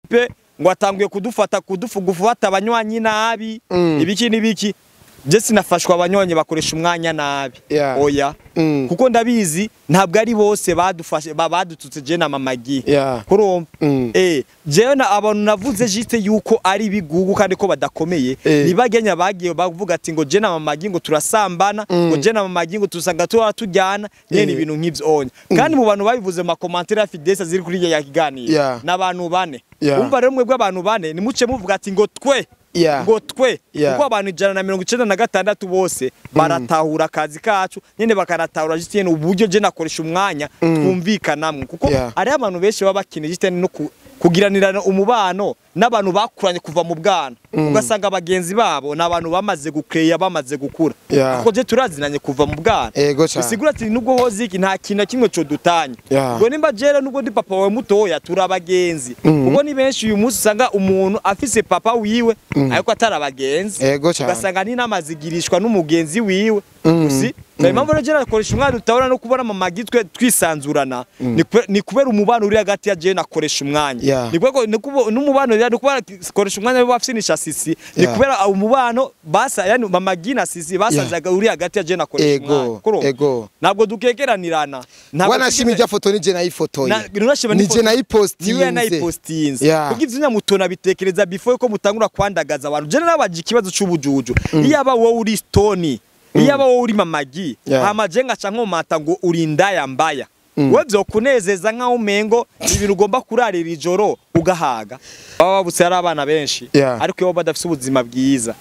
tipe ngo atanguye kudufata abanywanyi nabi ibiki nibiki je sinafashwa abanywanyi bakoresha umwanya nabi oya kuko ndabizi ntabwo ari bose badufashe badututse je na mamagi kurumva jewe na abantu navuze jite yuko ari ibigugu kandi ko badakomeye nibagenya bagiye bavuga ati ngo je na mamagi ngo turasambana ngo je na mamagi ngo tusanga tujyana nyene ibintu nk'ivyo onya kandi mu bantu babivuze mu commentaire fidesa ziri kuri ya kiganiro n'abantu bane umva rero mwebwe abantu bane nimuce muvuga ati ngo twe ngo twe kuko abantu 196 bose baratahura akazi kacu nyene bakaratahura jitene uburyo je nakoresha umwanya twumvikanamwe kuko ari abantu benshi baba bakinije jitene no kugiranirana umubano n'abantu bakuranye kuva mu bwana ugasanga abagenzi babo n'abantu bamaze gukreya bamaze gukura kuko je turazinanye kuva mu bwana bisigura ati nubwo hoziki nta kintu kimwe cyo dutanye ngo nimba jera nubwo ndi papa wawe mutoya turabagenzi kuko ni benshi uyu munsi usanga umuntu afise papa wiwe ariko atarabagenzi ugasanga ni namazigirishwa n'umugenzi wiwe usi impamvu rero jera akoresha umwana utabona no kubona mamagi twe twisanzurana ni kubera umubano uri hagati ya je nakoresha umwanya ni kwego n'umubano rero kubera koresha umwanya bafisinisha CYCY ni kubera umubano basa yani mamagi na CYCY basanzaga uri hagati ya je nakoresha umwanya ntabwo dukekeranirana wanashima ijya foto ni je nayifotoye ni je nayipostinze kuko ivyo mutona bitekereza before ko mutangura kwandagaza abantu je nabaje ikibazo c'ubujuju iyaba wowe uri stone iyaba wowe uri mamagi hamaje ngaca nkomata ngo uri ndaya mbaya we vyokunezeza nkaho umengo ibintu ugomba kurarira ijoro ugahaga baba babutse ari abana benshi ariko iyo badafise ubuzima bwiza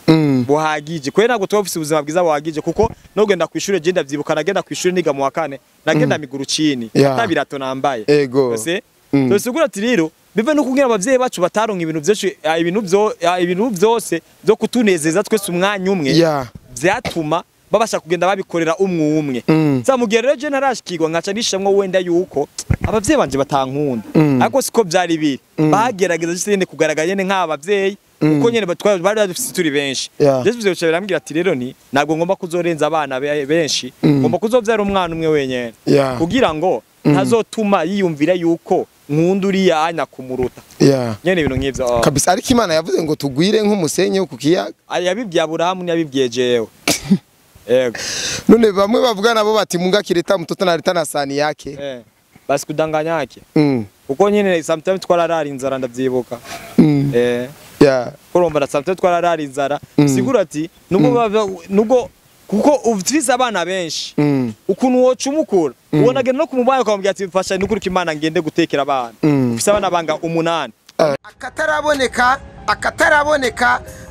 buhagije kwe ntabwo twafise ubuzima bwiza buhagije kuko no genda kwishure je ndavyibuka nagenda kwishure niga mu wa kane nagenda miguru cini tabirato nambaye ese tosigura ati rero bive no kugira abavyeyi bacu bataronka ibintu byose byo kutunezeza twese umwanya umwe vyatuma babasha kugenda babikorera umwe zamugiye rero je narashikirwa ngaca nishamwe wenda yuko abavyeyi banje batankunda ariko siko byari biri bagerageza cyane kugaragara nyene nk'abavyeyi uko nyene bari dufite turi benshi Yesu byo birambwira ati rero ni ntabwo ngomba kuzorenza abana benshi ngomba kuzovyara umwana umwe wenyene kugira ngo ntazotuma yiyumvira yuko nkundu uri yanya kumuruta nyene ibintu nk'ivyo kabisa ariko Imana yavuze ngo tugwire nk'umusenyi wo kukiyaga yabibye Aburahamu yabibye jewe none bamwe bavuga nabo bati munga kireta mtoto na leta na sani yake basi kudanganya yake kuko nyine sometimes twararara inzara ndavyibuka kuromba na sometimes twararara inzara sigura ati nubwo kuko uvyiza abana benshi ukuntu wocumukura ubonage no kumubaye kwambye ati mfasha n'ukuri Imana ngende gutekera abana ufise abana banga 8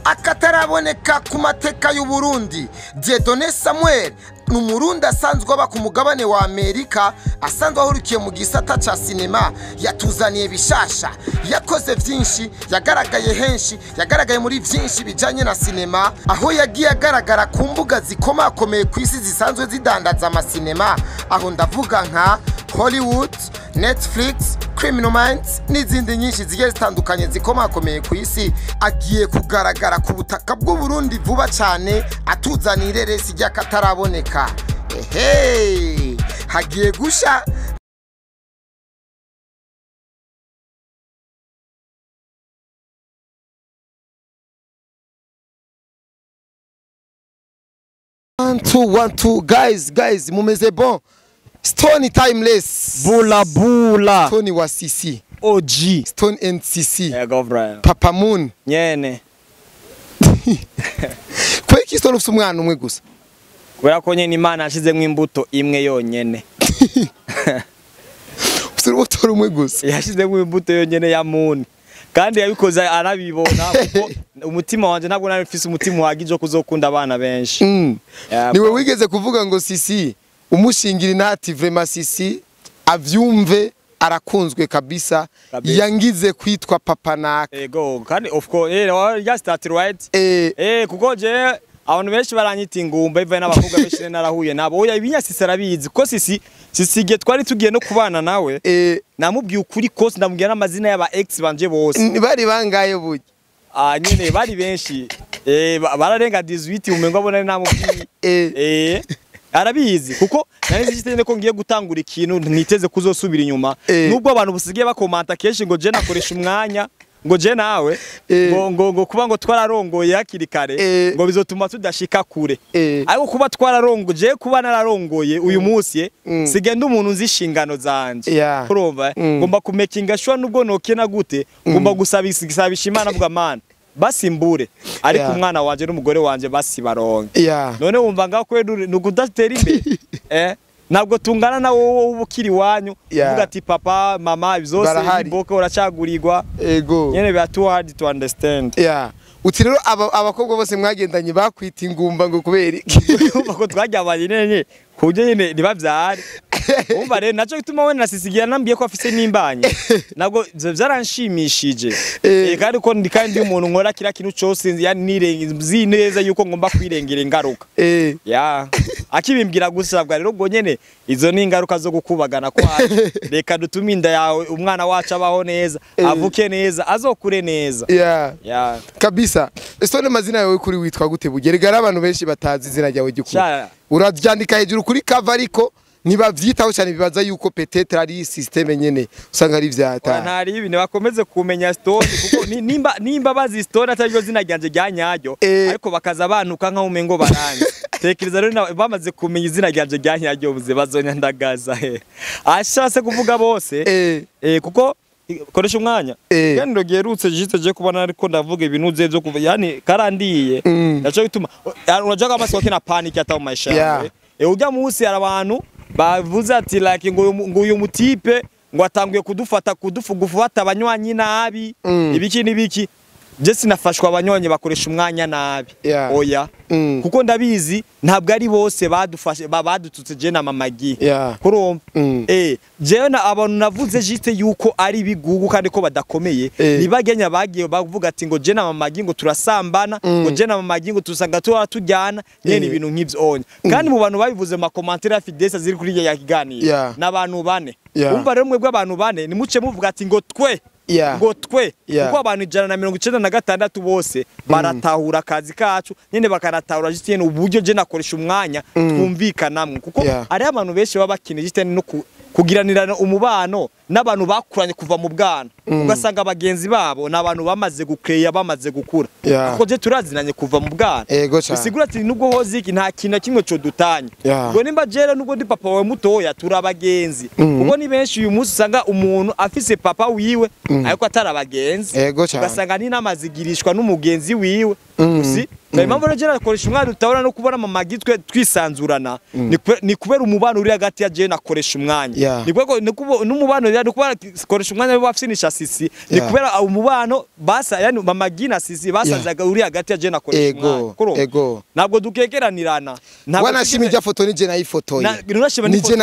akataraboneka ku mateka y'u Burundi. Dieudonné Samuel n'umurundi asanzwe aba ku mugabane wa Amerika asanzwe ahurikiye mu gisata ca sinema yatuzaniye bishasha yakoze vyinshi yagaragaye henshi yagaragaye muri vyinshi bijanye na sinema aho yagiye agaragara ku mbuga zikomakomeye ku isi zisanzwe zidandaza amasinema aho ndavuga nka Hollywood, Netflix, Criminal Minds n'izindi nyinshi zigiye zitandukanye zikomakomeye ku isi agiye kugaragara ku butaka bw'u Burundi vuba cyane atuzanira resi ry'akataraboneka hagiye gusha one two guys mumeze bon Stone Timeless bula Stone wa CYCY OG Stone and CYCY Brian Papa Moon nyene kweki Stone ufite umwana umwe gusa kubera ko nyene Imana yashizemo imbuto imwe yonyene ufite urubuto rumwe gusa yashizemo imbuto yonyene ya Moon kandi yabikoze arabibona kuko umutima wanje ntabwo nari mfise umutima uhagije kuzokunda abana benshi niwe wigeze kuvuga ngo CYCY umushingira inati vraiment CYCY avyumve arakunzwe kabisa yangize kwitwa papa naka ego kandi of course just that right kuko je abantu benshi baranyita ingumba ivaye n'abavuga benshi narahuye nabo oya ibinya CYCY arabizi ko CYCY ge twari tugiye no kubana nawe namubwiye ukuri kose ndamubwira n'amazina y'aba ex banje bose bari bangaye buye nyine bari benshi bararenga 18 umengo abona namubwiye arabizi kuko nari zitende ko ngiye gutangura ikintu niteze kuzosubira inyuma nubwo abantu busigiye bakomanta kenshi ngo je nakoresha umwanya ngo je nawe ngo kuba ngo twararongoye hakiri kare ngo bizotuma tudashika kure ariko kuba twararongoje kuba nararongoye uyu munsi sigenda umuntu nzi inshingano zanje urumva ngomba kumekinga shwa nubwo nokena gute ngomba gusabisha Imana avuga man basimbure ariko umwana wanje n'umugore wanje basibaronke none wumva ngaho kwedu nukudatera imbere ntabwo tungana na wowe ubukiri wanyu uvuga ati papa mama bizose iboke uracagurirwa nyene biba too hard to understand uti rero abakobwa bose mwagendanye bakwita ingumba ngo kubera iki ko twajyabanye nene kuje nyene nibavyare umva rero naco gituma we nasisigira nambiye ko afise nimbanye nabwo vyaranshimishije kandi ko ndi umuntu nkora kira kintu cyose nirenze neza yuko ngomba kwirengera ingaruka akibimbwira gusabwa rero ngo nyene izo ni ingaruka zo gukubagana kwacu reka dutume inda yawe umwana wacu abaho neza avuke neza azokure neza kabisa Stone mazina yawe kuri witwa gute bugerega abantu benshi batazi izina ryawe gikuru uravyandika hejuru kuri cover ariko nibavyitaho cyane bibaza yuko peut-être ari systeme nyene usanga ari vyata ntari ibintu bakomeze kumenya Stone kuko nimba bazi Stone ataryo zina ryanje ryanyaryo ariko bakaza abantuka nka umengo baranje tekereza rero bamaze kumenya izina ryanje ryanyaryo buze bazonyandagaza ashase kuvuga bose kuko koresha umwanya yani ndogerutse jiste je kubona ariko ndavuga ibintu byo kuva yani karandiye naco bituma urajaga amasoke na panic ataho maisha ujya munsi arabantu bavuze ati like ngo uyu mutipe ngo atanguye kudufata abanywanyi nabi ibiki nibiki je sinafashwa abanyonye bakoresha umwanya nabi oya kuko ndabizi ntabwo ari bose badufashe badututse je na mamagi kurumva je na abantu navuze jiste yuko ari ibigugu kandi ko badakomeye nibagenya bagiye bavuga ati ngo je na mamagi ngo turasambana ngo je na mamagi ngo tusanga tujyana nyene ibintu nk'ivyo onye kandi mu bantu babivuze ma commentaire ya Fidesa ziri kuri ya kiganiro n'abantu bane umva rero mwebwe abantu bane nimuce muvuga ati ngo twe ngo twe kuko abantu 196 bose baratahura akazi kacu nyene bakaratahura jiste uburyo je nakoresha umwanya twumvikanamwe kuko ari abantu benshi baba bakinije jiste no kugiranirana umubano n'abantu bakuranye kuva mu bwana ugasanga abagenzi babo n'abantu bamaze gukreya bamaze gukura kuko je turazinanye kuva mu bwana usigura ati nubwo hoziki nta kintu kimwe cyo dutanye ngo nimba jera nubwo ndi papa wawe mutoya turabagenzi kuko ni benshi uyu munsi usanga umuntu afise papa wiwe ariko atarabagenzi ugasanga ni namazigirishwa n'umugenzi wiwe usi impamvu rero nakoresha umwana utabona no kubona mamagi twisanzurana ni kubera umubano uri hagati ya je nakoresha umwanya ni kwego n'umubano rero kubera koresha umwanya bafisinisha CYCY ni kubera umubano basa yani mamagi na CYCY basazaga uri hagati ya je nakoresha umwanya ntabwo dukekeranirana wanashimye ijya foto ni je nayifotoye ni je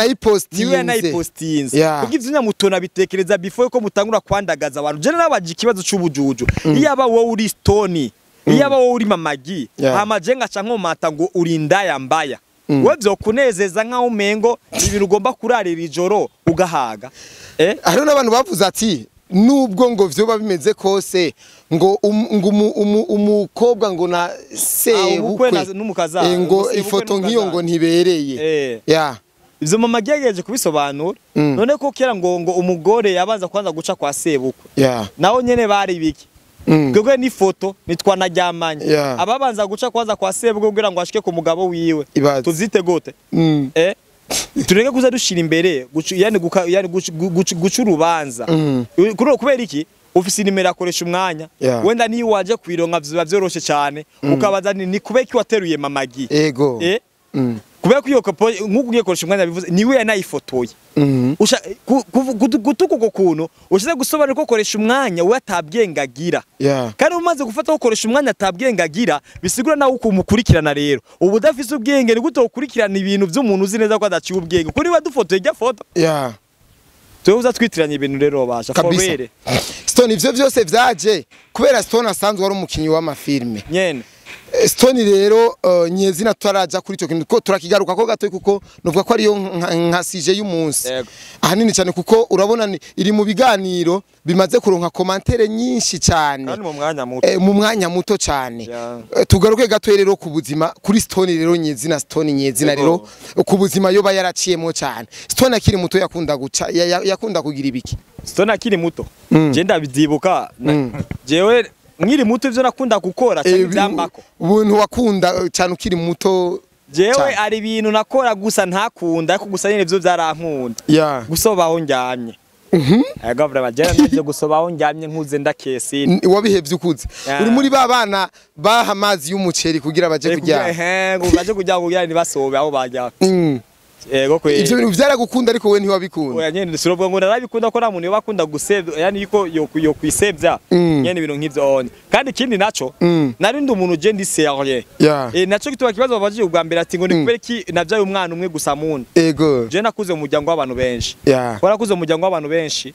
nayipostinze kuko ivyo nyamutona bitekereza before ko mutangura kwandagaza abantu je nabaje ikibazo cy'ubujuju iyaba wowe uri Stone iyaba wowe uri mamagi amajenga canko mata ngo uri ndaya mbaya we byo kunezeza nkaho umengo ibintu ugomba kurarira ijoro ugahaga hariho n'abantu bavuze ati nubwo ngo vyoba bimeze kose ngo umukobwa ngo na sebukwe ngo ifoto nk'iyo ngo ntibereye ivyo mamagi yagejeje kubisobanura none ko kera ngo umugore yabanza kwanza guca kwa sebukwe naho nyene bari biki Gwegwe ni foto nitwanajyamanye ababanza guca kwanza kwa sebwe kugira ngo ashike ku mugabo wiwe tuzite gote tureke kuza dushira imbere yani guca urubanza kubera iki ofisi nimero akoresha umwanya wenda ni waje kwironka vyo byoroshe cyane ukabaza ni kubeki wateruye mamagi kubera ko iyo nk'ugiye koresha umwanya bivuze niwe yanayifotoye gutuko kuntu ushize gusobanura ko koresha umwanya we atabwengagira kandi umaze gufata ko koresha umwanya atabwengagira bisigura nawe uko umukurikirana rero ubu udafise ubwenge ni gute ukurikirana ibintu by'umuntu uzi neza ko adaciye ubwenge kuri we dufotoye ijya foto tuza twitiranye ibintu rero basha forwere Stone ivyo byose vyaje kubera Stone asanzwe ari umukinyi w'amafilme nyene Stone rero nyezina twaraja kuri cyo kintu ko turakigaruka ko gato kuko novuga ko ariyo nka sije y'umunsi ahanini cyane kuko urabona iri mu biganiro bimaze kuronka commentaire nyinshi cyane kandi mu mwanya muto cyane tugaruke gato rero ku buzima kuri Stone rero nyezina rero ku buzima yoba yaraciyemo cyane Stone akiri muto yakunda guca yakunda kugira ibiki Stone akiri muto je ndabyibuka jewe nkiri muto ivyo nakunda gukora cyane byambako ubuntu wakunda cyane ukiri muto jewe ari ibintu nakora gusa ntakunda ko gusa nyene byo byarankunda gusobaho njyamye agavura bajera nje gusobaho njyamye nkuze ndakesine wabihevye ukuze uri muri babana baha amazi y'umuceri kugira baje kujya baje kujya kugira ni basobe aho bajya ego kwe ivyo bintu vyaragukunda ariko we ntiwabikunda oya nyene sirovuga ngo narabikunda ko namuntu bakunda gusebya yani yuko yo kwisebya nyene ibintu nk'ivyo onye kandi ikindi naco narindi umuntu je ndi serieux naco gituba kibazo babaje ubwa mbere ati ngo ni kubera ki navyaye umwana umwe gusa muntu ego je nakuze mu muryango w'abantu benshi warakuze mu muryango w'abantu benshi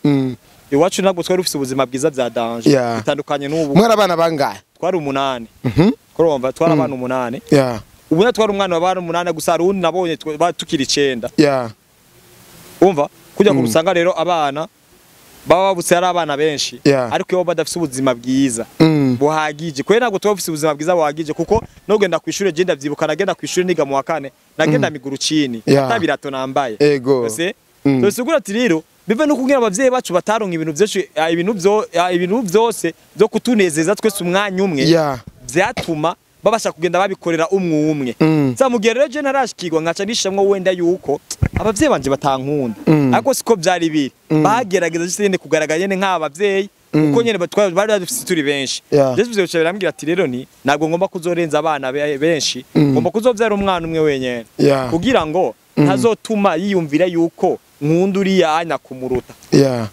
iwacu ntabwo twari ufite ubuzima bwiza bya danger bitandukanye n'ubu mwara abana bangahe twari 8 kurumva twari abana 8 ubu twari umwana w'abana 8 gusa rundi nabonye tukiri 9 umva kujya kurusanga rero abana baba babutse ari abana benshi ariko iyo badafite ubuzima bwiza buhagije kwera ntabwo twafite ubuzima bwiza buhagije kuko no genda kwishuri je ndavyibuka nagenda kwishuri niga mu wa 4 nagenda miguru chini tabirato nambaye ese tosigura ati rero bive no kugira abavyeyi bacu bataronka ibintu byose byo kutunezeza twese umwanya umwe byatuma babasha kugenda babikorera umwe zamugiye rero je narashikirwa nkaca nishamwe wenda yuko abavyeyi banje batankunda ariko siko byari biri bagerageza cyane kugaragara nyene nk'abavyeyi uko nyene bari dufite turi benshi Yesu byo birambwira ati rero ntabwo ngomba kuzorenza abana benshi ngomba kuzovyara umwana umwe wenyene kugira ngo ntazotuma yiyumvira yuko nkunduri yanya kumuruta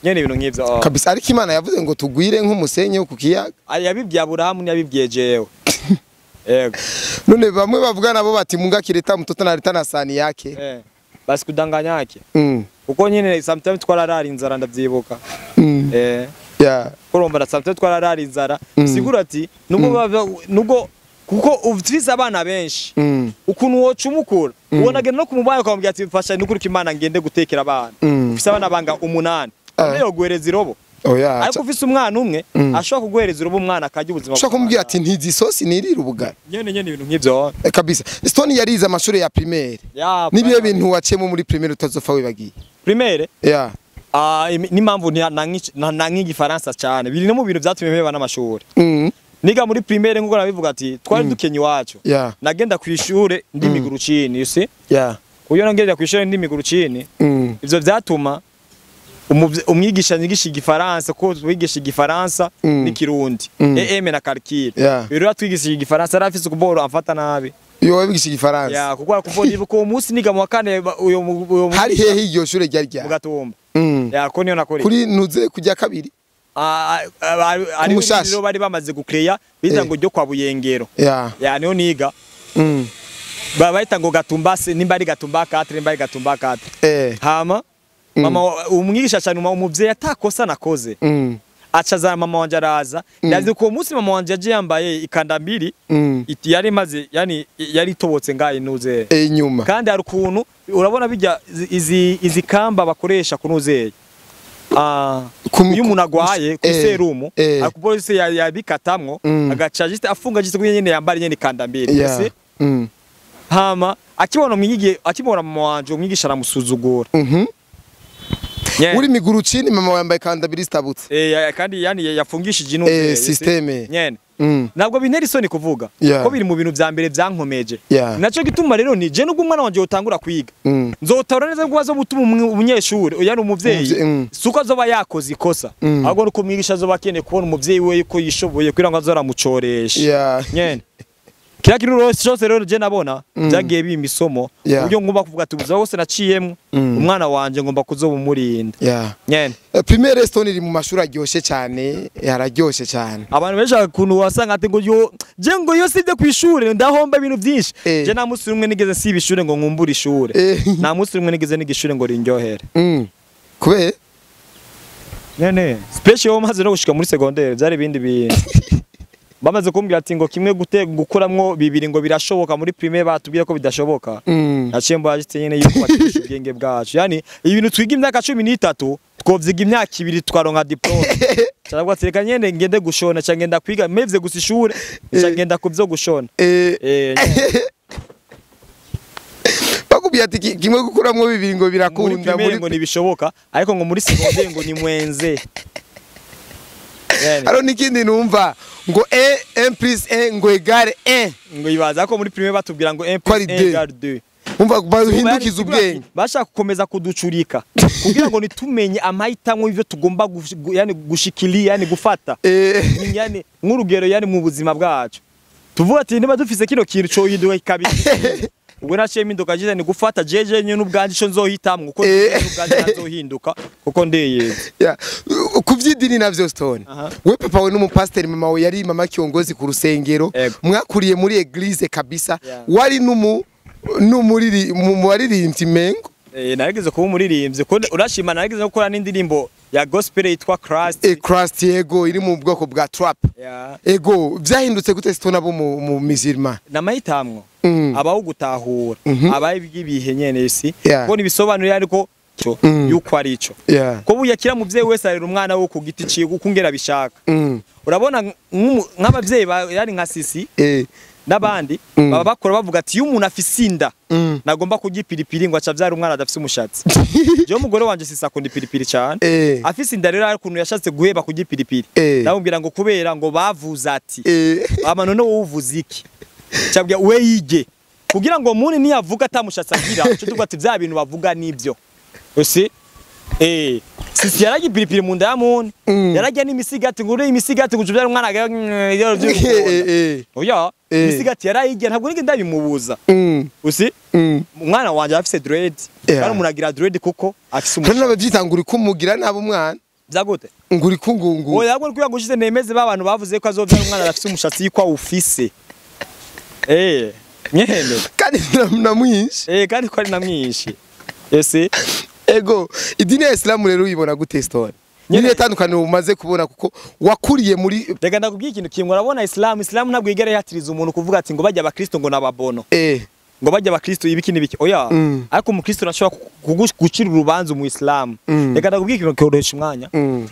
nyene ibintu nk'ivyo kabisa ariko Imana yavuze ngo tugwire nk'umusenyi wo kukiyaga yabibwiye Aburahamu yabibwiye jewe none bamwe bavuga nabo bati munga kireta mtoto na leta na sani yake basi kudanganya yake kuko nyine sometimes twararara inzara ndavyibuka kuromba na sometimes twararara inzara sigura ati nugo kuko ufise abana benshi ukuntu wocumukura ubonagenda no kumubaya kwambye ati mfasha n'ukuri Imana ngende gutekera abana ufise abana banga 8 rero guhereza irobo ariko ufise umwana umwe ashobora kuguhereza urubu umwana akajya ubuzima ashobora kumubwira ati ntizi sosi nirira ubugari nyene ibintu nk'ivyo kabisa Stone yarize amashuri ya primaire nibiye bintu wacemo muri primaire utazofa wibagiye primaire ni mpamvu nanki igifaransa cyane biri no mu bintu byatumye mpeba n'amashuri niga muri primaire nguko nabivuga ati twari dukenye iwacu nagenda kwishure ndi miguru chini you see kuyo nagenda kwishure ndi miguru chini ivyo byatuma umwigisha nyigisha igifaransa ko twigisha igifaransa n'ikirundi na calcul rero twigisha igifaransa rafise kuboro amfata nabi yo wabigisha igifaransa kuko kubona ko umunsi niga mu wa 4 uyo hari hehe iryo shure ryari rya mugatumba ko niyo nakore kuri nuze kujya kabiri ari rero bari bamaze gucreya biza ngo ryo kwa Buyengero niyo niga bahita ngo Gatumbase nimba ari Gatumba 4 nimba ari Gatumba 4 hama mama umwigisha cyane umuvyeyi atakosa nakoze acaza mama wanje araza ndazi ko umunsi mama wanje yaje yambaye ikanda mbiri yari maze yani yari tobotse ngaye nuze inyuma kandi hari ukuntu urabona bijya izi kamba bakoresha kunuzeye iyo umuntu agwaye ku serumu akupolisi yabikatamwo agaca juste afunga juste nyene yambara nyene ikanda mbiri ese hama akibona mama wanje umwigisha aramusuzugura uri miguru chini mama wambaye kanda biri stabutse kandi yani yafungishije ino systeme nyene nabwo bintera isoni kuvuga ko biri mu bintu vya mbere byankomeje naco gituma rero ni je nubwo umwana wanje utangura kwiga nzotora neza ngo bazobutuma umunyeshuri yani umuvyeyi suko azoba yakoze ikosa ahubwo nuko umwigisha azoba kene kubona umuvyeyi we ko yishoboye kugira ngo azora mucoresha nyene kira kintu cyose rero je nabona byagiye bimisomo uburyo ngomba kuvuga ati ubuza wose naciyemo umwana wanje ngomba kuzobumurinda nyene primaire Stone iri mu mashuri aryoshe cyane yararyoshe cyane abantu benshi kuntu wasanga ati ngo je ngo yo sivye kwishure ndahomba ibintu byinshi je na musi rumwe nigeze siba ishure ngo nkumbura ishure na musi rumwe nigeze nigishure ngo rinjohere kube nyene special maze no gushika muri secondaire byari bindi bintu bamaze kumbwira ati ngo kimwe gukuramwo bibiri ngo birashoboka muri primaire batubwiye ko bidashoboka naciye mbajite nyene yuko batisha ubwenge bwacu yani ibintu twiga imyaka 13 twovyiga imyaka 2 twaronka diplome cyangwa atsireka nyene ngende gushona cyangwa ngenda kwiga mevye gusa ishure cyangwa ngenda kubyo gushona bakubwiye ati kimwe gukuramwo bibiri ngo birakunda muri ngo nibishoboka ariko ngo muri secondaire ngo ni mwenze aro nikindi numva ngo 1 plus 1 ngo égale 1 ngo ibaza ko muri primaire batubwira ngo 1 plus 1 égale 2 umva bahindukiza ubwenge bashaka gukomeza kuducurika kugira ngo nitumenye amahitamwe ivyo tugomba yani gushikili yani gufata yani nk'urugero yani mu buzima bwacu tuvuga ati niba dufise kino kintu cyo yiduka kabiri ubwo naciye impinduka jize ni gufata jeje nyene n'ubwanje ico nzohitamwe uko n'ubwanje nazohinduka kuko ndeye kuvyidini navyo Stone we papa we n'umupasiteri mama we yari mama kiongozi ku rusengero mwakuriye muri eglise kabisa wari n'umuriri mu waririmbyi mengo narigeze kuba umuririmbyi ko urashima narigeze gukora n'indirimbo ya gospel yitwa Christ Christ yego iri mu bwoko bwa trap ego byahindutse gute Stone abo mu mizirma namahitamwo abaho gutahura abaye ibihe nyene isi ko nibisobanura ariko yuko ari ico ko buyakira muvyeyi wese arera umwana wo ku giti ciye gukungera bishaka urabona nk'abavyeyi yari nka CYCY nabandi baba bakora bavuga ati umuntu afise inda nagomba kugipiripiri ngo acavyara umwana adafise umushatsi je umugore wanje CYCY akunda ipiripiri cyane afise inda rero ariko yashatse guheba kugipiripiri ndamubwira ngo kubera ngo bavuza ati ama none wowe uvuze iki cyabya we yige kugira ngo umuntu niyavuga atamushatsi agira cyo tuvuga ati bya bintu bavuga nibyo ese CYCY yaragipiripiri mu nda ya muntu yarajya n'imisigati ngo uri imisigati gucubyara umwana oya imisigati yarayige ntabwo nige ndabimubuza usi umwana wanje afise dread kandi umuntu agira dread kuko afise umushatsi kandi nabavyitangura kumugira nabo umwana byagote nguri kungungu oya ngo kuya gushize nemeze babantu bavuze ko azovyara umwana afise umushatsi yiko ufise nyeheme kandi namwinshi kandi ko ari namwinshi ese ego idini ya Islam rero uyibona gute Stone nyine tandukaniro umaze kubona kuko wakuriye muri rega ndakubwiye ikintu kimwe urabona Islam ntabwo igere yatiriza umuntu kuvuga ati ngo bajya abakristo ngo nababono ngo bajya abakristo ibiki nibiki oya ariko umukristo arashobora gucira urubanza mu Islam rega ndakubwiye ikintu cyoresha umwanya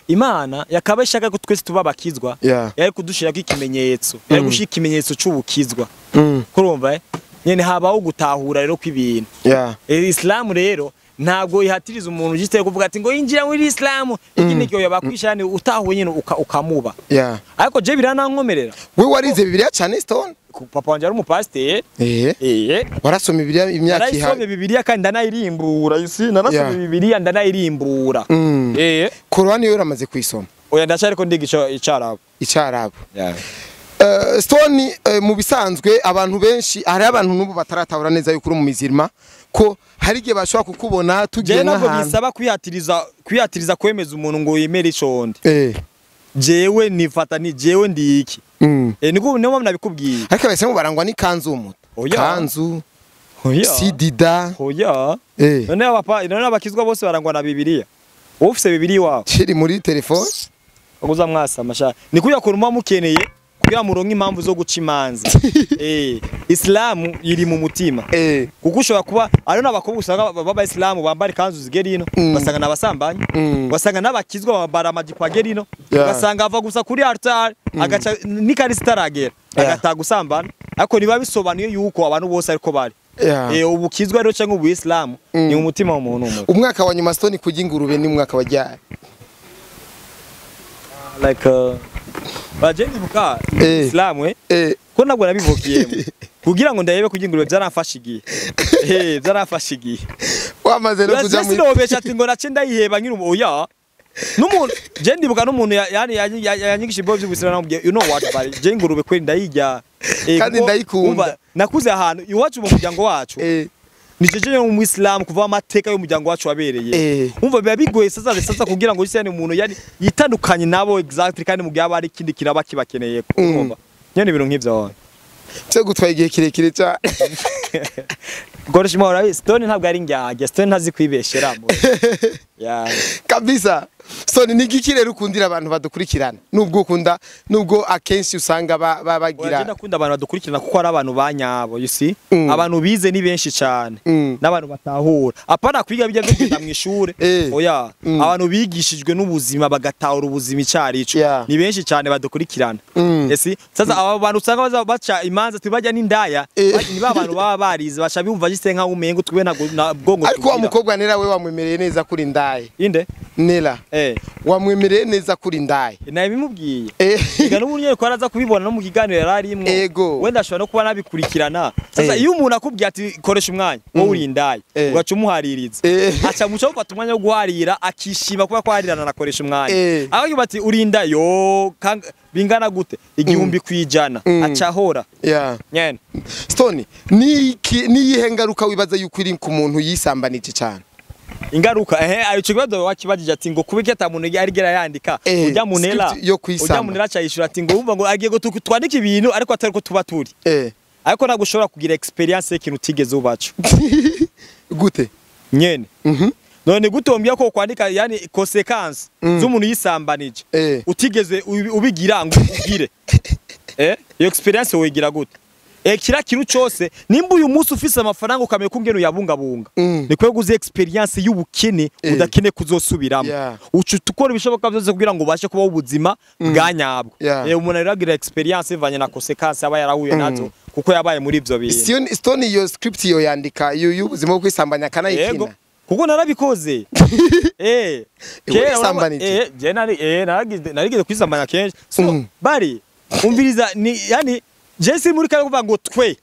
Imana yakaba ishaka ko twese tuba bakizwa yari kudushira ikimenyetso yari gushika ikimenyetso cy'ubukizwa kurumva nyene habaho gutahura rero kw'ibintu Islam rero ntabwo ihatiriza umuntu ugiteye kuvuga ati ngo yinjira muri Islam ikindi cyo yabakwishane utahuye nyine ukamuba ariko je biranankomerera we warize Bibiliya cyane Stone papa wanje ari umupasiteri warasoma Bibiliya imyaka iha narasomye Bibiliya kandi ndanayirimbura narasomye Bibiliya ndanayirimbura Korani yo ramaze kwisoma oya ndacari ko ndiga icarabo Stone mu bisanzwe abantu benshi hari abantu n'ubu bataratabura neza yuko uri mu mizirma ko hari gihe bashobora kukubona tugiye nk'ahantu ntabwo bisaba kwiyatiriza kwemeza umuntu ngo yemere iconde jewe nifata ni jewe ndi iki niko niyo mpamvu nabikubwiye ariko bese mu barangwa ni kanzu umuto kanzu sidida none abakizwa bose barangwa na Bibiliya ufise Bibiliya wawe kiri muri telefone uguza mwasa masha niko yakora mukeneye kugira muronke impamvu zo guca imanza Islam iri mu mutima kuko ushobora kuba ari n'abakobwa usanga baba Islam bambara kanzu zigerino basanga nabasambanye basanga n'abakizwa bambara amajipo agerino basanga ava gusa kuri altar agaca nikari sitaragera agataga gusambana ariko niba bisobanuye yuko abantu bose ariko bari ubukizwa rero cyangwa ubu Islam ni mu mutima w'umuntu umwe umwaka wa nyuma Stone kujya ingurube ni umwaka wajyanye like bajeni buka Islam ko nabwo nabivukiyemo kugira ngo ndayebe kujya ingurube byaramfashigiye byaramfashigiye wamaze no kuja muri sinobesha ati ngo nace ndayiheba nkiri oya n'umuntu je ndibuka n'umuntu yani yanyigisha ibyo by'ubusira namubwiye you know what bari je ingurube kweli ndayijya kandi ndayikunda nakuze ahantu iwacu mu muryango wacu nijeje mu Islam kuva amateka y'umuryango wacu wabereye umva biba bigoye sasa kugira ngo gisene umuntu yani yitandukanye nabo exactly kandi mu gihe abari kindi kiraba kibakeneye kumva nyene ibintu nk'ivyo wawe cyo gutwaye igihe kirekire cya Gorishima urabi Stone ntabwo ari njya Stone ntazi kwibeshera kabisa So ni giki rero ukundira abantu badukurikirana nubwo ukunda nubwo akenshi usanga bagira Wagenda kunda abantu badukurikirana kuko ari abantu banyabo you see abantu bize ni benshi cyane n'abantu batahura apana kwiga bijya byo mu ishure oya abantu bigishijwe n'ubuzima bagatahura ubuzima icari ico ni benshi cyane badukurikirana esi sasa aba bantu usanga baca imanza tubajya n'indaya ni ba bantu baba barize baca bumva gise nka umengo twe na bwongo ariko wa mukobwa nera we wamwemereye neza kuri ndaye inde nera wamwemereye neza kuri ndaye nabimubwiye iga n'umunye ko araza kubibona no mu kiganiro yararimwe wenda ashobora no kuba nabikurikirana sasa iyo umuntu akubwiye ati koresha umwanya wowe uri ndaye ugaca umuhaririza aca muco ufata umwanya wo guharira akishima kuba kwarirana nakoresha umwanya aho yubati uri ndaye yo bingana gute igihumbi kwijana acahora nyene Stone ni yihengaruka wibaza yuko iri ku muntu yisambanije cyane ingaruka ayo kibazo wakibajije ati ngo kubike atamuntu arigera yandika ujya munela ujya munela cyayishura ati ngo umva ngo agiye go twandika ibintu ariko atari ko tuba turi ariko nagushobora kugira experience y'ikintu utigeze ubacu gute nyene none gutombya ko kwandika yani consequence z'umuntu yisambanije utigeze ubigira ngo ugire iyo experience wigira gute kira kiru cyose nimba uyu munsi ufise amafaranga ukameye kungeno yabungabunga ni kwe guze experience y'ubukene udakene kuzosubiramo ucu tukora ibishoboka byose kugira ngo bashe kubaho ubuzima bwanyabwo umuntu aragira experience ivanye na consequence aba yarahuye nazo kuko yabaye muri ivyo bintu Stone iyo script yo yandika y'ubuzima bwo kwisambanya kana ikina kuko narabikoze je narigeze kwisambanya kenshi so bari umviriza ni yani Jesse muri kare kuvuga ngo twe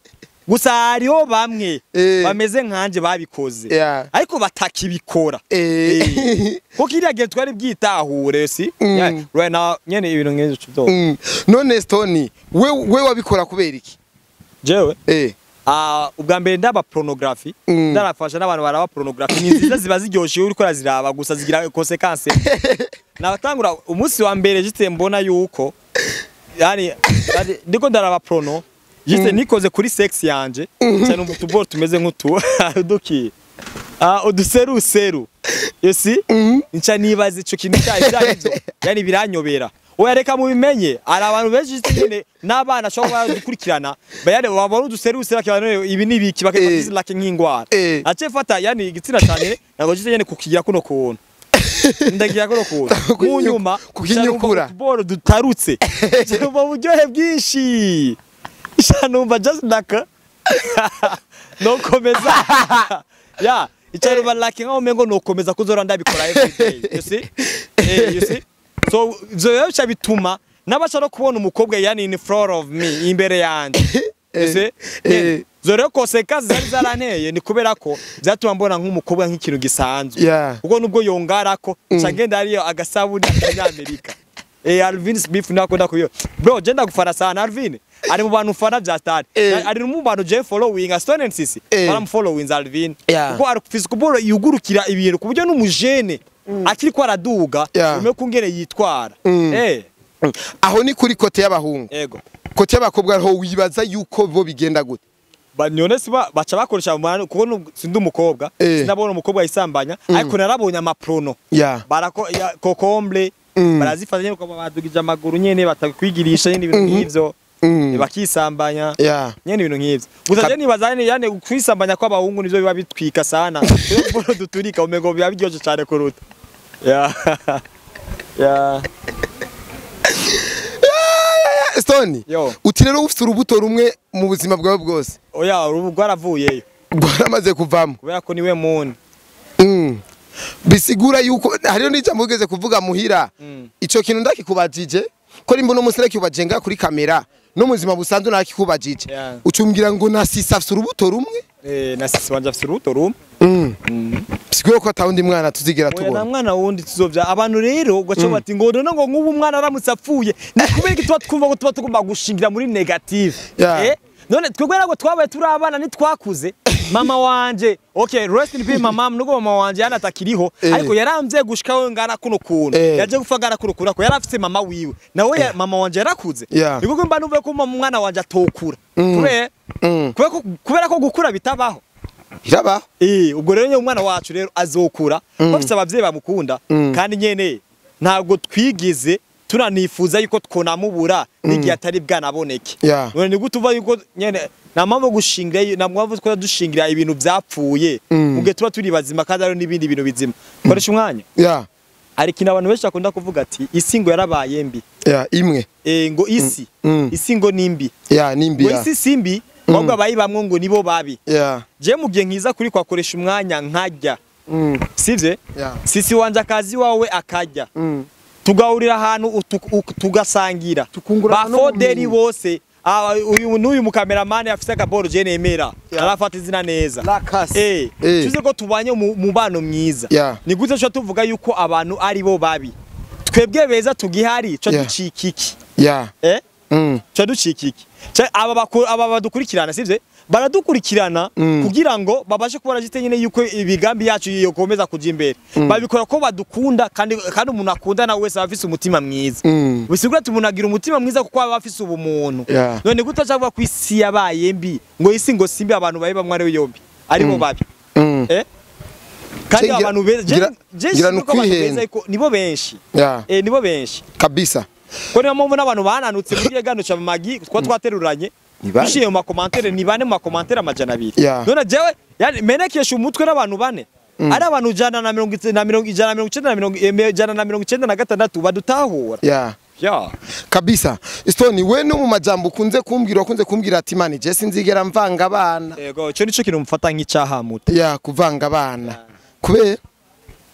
gusa hariho bamwe bameze nkanje babikoze ariko batakibikora ko kiriya gihe twari bwitahure si right now nyene ibintu ngezo cyo none Stone we wabikora kubera iki jewe ubwa mbere ndaba pornography ndarafasha n'abantu baraba pornography ni nziza ziba ziryoshe uri ko ziraba gusa zigira consequence nabatangura umunsi wa mbere jite mbona yuko yani ndiko ndaraba porno jite nikoze kuri sex yanje cyane umutubor tumeze nk'utu duki uduseru you see nca nibaza ico kintu cyarivyo yani biranyobera oya reka mubimenye ari abantu benshi cyane n'abana shobora gukurikirana bayane babona uduseru bakabana ibi nibiki bakafata like nk'ingwara ace fata yani igitsina cyane nago jite nyene kukigira kuno kuntu ndagira ko mu nyuma kukinyukura boro dutarutse cyangwa buryohe bwinshi ishanumva just like no komeza ya icaro balaki nkaho mengo no komeza kuzora ndabikora every day you see so zoyo bituma nabashara kubona umukobwa yani in front of me imbere yanje zore consequences zari zaranteye ni kubera ko byatuma mbona nk'umukobwa nk'ikintu gisanzwe kuko nubwo yongara ko cyagenda ariyo agasabuni y'Amerika Alvin Smith nakunda kuyo bro je ndagufana sana Alvin ari mu bantu fana bya star ari mu bantu je following Stone and CYCY baram following Alvin kuko ari physical ball yugurukira ibintu kubyo n'umujene akiri ko araduga ume kungere yitwara aho ni kuri kote y'abahungu kote y'abakobwa ho wibaza yuko bo bigenda gute banyone siba baca bakoresha abantu kuko sindi umukobwa sinabona umukobwa yisambanya ariko narabonye amaprono barako kokomble barazifata nyene ko badugije amaguru nyene batakwigirisha nyene ibintu nk'ivyo bakisambanya nyene ibintu nk'ivyo gusa je nibaza yani kwisambanya kw'abahungu nivyo biba bitwika sana boro duturika umego biba biryoje cyane kuruta Stone uti rero ufite urubuto rumwe mu buzima bwawe bwose oya urubugo raravuyeyo rwaramaze kuvamo kubera ko niwe muntu bisigura yuko hariyo n'ijambo ugeze kuvuga muhira ico kintu ndakikubajije ko rimbo no musire kibajenga kuri kamera no muzima busanzwe nakikubajije ucumbwira ngo nasisa afite urubuto rumwe nasisi wanje afite urubuto rumwe bisigura ko atawundi mwana tuzigera tubona na mwana wundi tuzovya abantu rero gaco bati ngo none ngo nk'ubu mwana aramutse apfuye ni kubera ko twumva ko tuba tugomba gushingira muri negative none twebwe nako twabaye turi abana nitwakuze mama wanje okay rest in peace mama nugo mama wanje yana takiriho ariko yaramvye gushikaho ngana kuno kuntu yaje gufagara kuno kuntu ko yarafite mama wiwe nawe mama wanje yarakuze niko mba numve ko mwana wanje atokura kubera ko gukura bitabaho iraba ubwo rero umwana wacu rero azokura bafite abavyeyi bamukunda kandi nyene ntabwo twigize turanifuza yuko twonamubura n'igihe atari bwanaboneke none ni gute uva yuko nyene namambo gushingira namwavu ko dushingira ibintu byapfuye mugihe tuba turi bazima kandi ari n'ibindi bintu bizima koresha umwanya ari kina abantu benshi akunda kuvuga ati isi ngo yarabaye mbi imwe ngo isi ngo nimbi nimbi ngo isi simbi ahubwo abayibamwe ngo nibo babi je mugihe nkiza kuri kwakoresha umwanya nkajya sivye sisi wanje akazi wawe akajya tugahurira ahantu tugasangira bafoderi bose uyu n'uyu mukameramani afise akaboro je nemera arafata izina neza tuze ko tubanye mubano mwiza ni gute cyo tuvuga yuko abantu ari bo babi twebwe beza tugihari cyo ducikiki cyo ducikiki aba badukurikirana sivye baradukurikirana kugira ngo babashe kubona jite nyine yuko ibigambi yacu yokomeza kuja imbere babikora ko badukunda kandi umuntu akunda na wese afise umutima mwiza bisigura tumunagira umutima mwiza kuko aba afise ubumuntu none gute cyangwa ku isi yabaye mbi ngo isi ngo simbi abantu baye bamware yombi ari bo babi kandi abantu beza nibo benshi nibo benshi kabisa ko niyo mpamvu n'abantu bananutse muri yegano cha magi twa twateruranye bishiye mu makomantere ni bane mu makomantere amajana 2 none jewe yani menekesha umutwe n'abantu bane ari abantu 196 badutahura kabisa Stone we no mu majambo kunze kumbwira ati mani je sinzigera mvanga abana yego cyo nico kintu mufata nk'icyahamuta kuvanga abana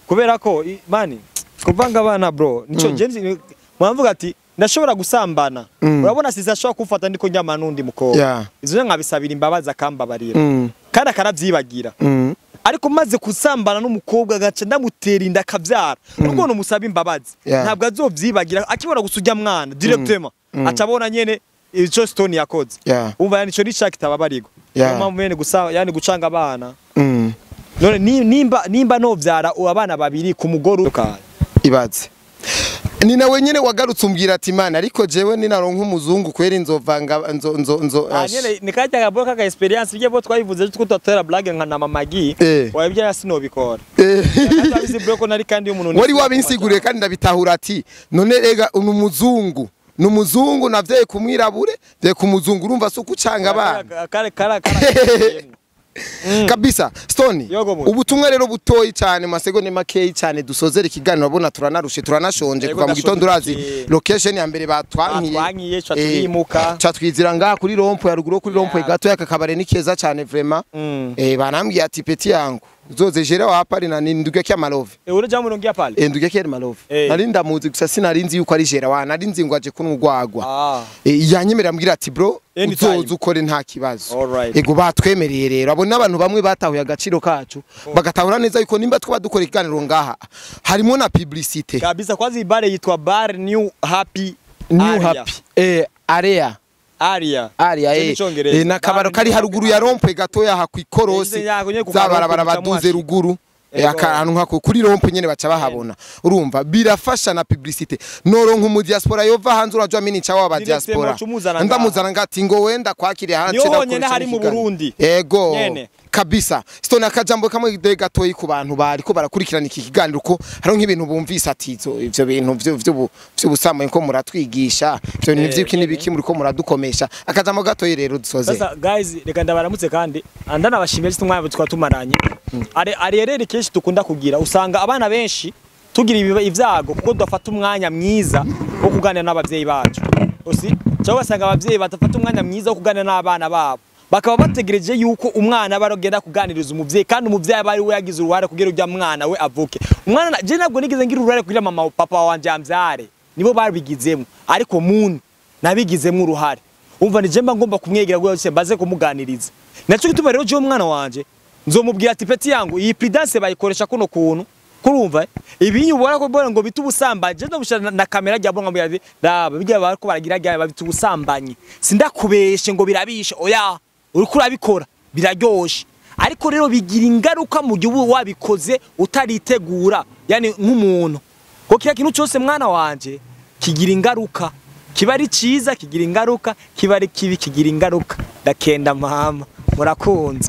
kubera ko mani kuvanga abana bro nico je mwavuga ati ndashobora gusambana urabona sisi ashobora kufata ndiko njyama nundi mukobwa izo nkabisabira imbabaza akambabarira kandi akaravyibagira ariko maze kusambana n'umukobwa gace ndamutera inda akavyara nubwo no musaba imbabazi ntabwo azovyibagira akibona gusujya mwana directement acabona nyene ico Stone yakoze umva yani ico rica kitababarirwa mama mwene gusa yani gucanga abana none nimba no vyara abana babiri ku mugoro ibaze ni nawe nyene wagarutse umbwira ati mana ariko jewe ni naronka umuzungu kwera inzovanga nyene nikajya gaboka ka experience bye bo twayivuze cyo tutotera blague nka na mamagi wabye yasinobikora kandi broko nari kandi umuntu wari wabinsiguriye kandi ndabitahura ati none rega umuzungu numuzungu navye kumwirabure vye kumuzungu urumva so kucanga abana kara kabisa Stone ubutumwa rero butoyi cyane masegonde makeyi cyane dusozera ikiganiro abona turanarushe turanashonje kuva mu gitondo urazi location ya mbere batwankiye twatwimuka twizira ngaha kuri rompo ya ruguru kuri rompo gato yakakabare ni keza cyane vraiment banambwiye ati peti yangu zoze jere wa pali na ninduge kya malove ure jamu nongia pale nduge kya malove narinda muzi gusa sinarinzi yuko ari jere wa narinzi ngo aje kunugwagwa yanyemerera mbwira ati bro uzoza ukore nta kibazo ego batwemereye rero abo nabantu bamwe batahuye agaciro kacu bagatahura neza yuko nimba twaba dukora ikiganiro ngaha harimo na publicité kabisa kwazi bare yitwa bar new happy area na kabaro kari haruguru ya rompe gatoya hakwikorosi zabarabara baduze ruguru akantu nkako kuri rompe nyene baca bahabona urumva birafasha na publicité noronka mu diaspora yova hanze urajwa mini cha waba diaspora ndamuzana ngati ngo wenda kwakiriye hanze hari mu Burundi ego kabisa Stone akajambo kamwe gatoyi ku bantu bariko barakurikirana iki kiganiro ko haro nk'ibintu bumvise atizo ivyo bintu vy'ubusamwe ko muratwigisha ivyo nivyo n'ibiki muri ko muradukomesha akajambo gatoyi rero dusoze sasa guys reka ndabaramutse kandi andana bashimye cy'umwabo twatumaranye ari rero kenshi tukunda kugira usanga abana benshi tugira ivyago kuko dufata umwanya mwiza wo kuganira n'abavyeyi bacu osi cyangwa usanga abavyeyi batafata umwanya mwiza wo kuganira n'abana babo bakaba bategereje yuko umwana barogenda kuganiriza umuvyeyi kandi umuvyeyi bari we yagize uruhare kugira ujya mwana we avuke umwana je nabwo nigize ngira uruhare kugira mama papa wanje amvyare nibo babigizemo ariko muntu nabigizemo uruhare umva ni jemba ngomba kumwegera gose mbaze kumuganiriza naco gituma rero je umwana wanje nzomubwira ati peti yangu iyi prudence bayikoresha kuno kuntu kurumva ibinyu ubona ko bora ngo bitubusambanye je ndabushana na kamera rya bonga mbira daba bijya bariko baragira rya babitubusambanye sindakubeshe ngo birabisha oya uriko urabikora biraryoshe ariko rero bigira ingaruka mu gihe wabikoze utaritegura yani nk'umuntu ko kiya kintu cyose mwana wanje kigira ingaruka kiba ari ciza kigira ingaruka kiba ari kibi kigira ingaruka ndakenda mama murakunze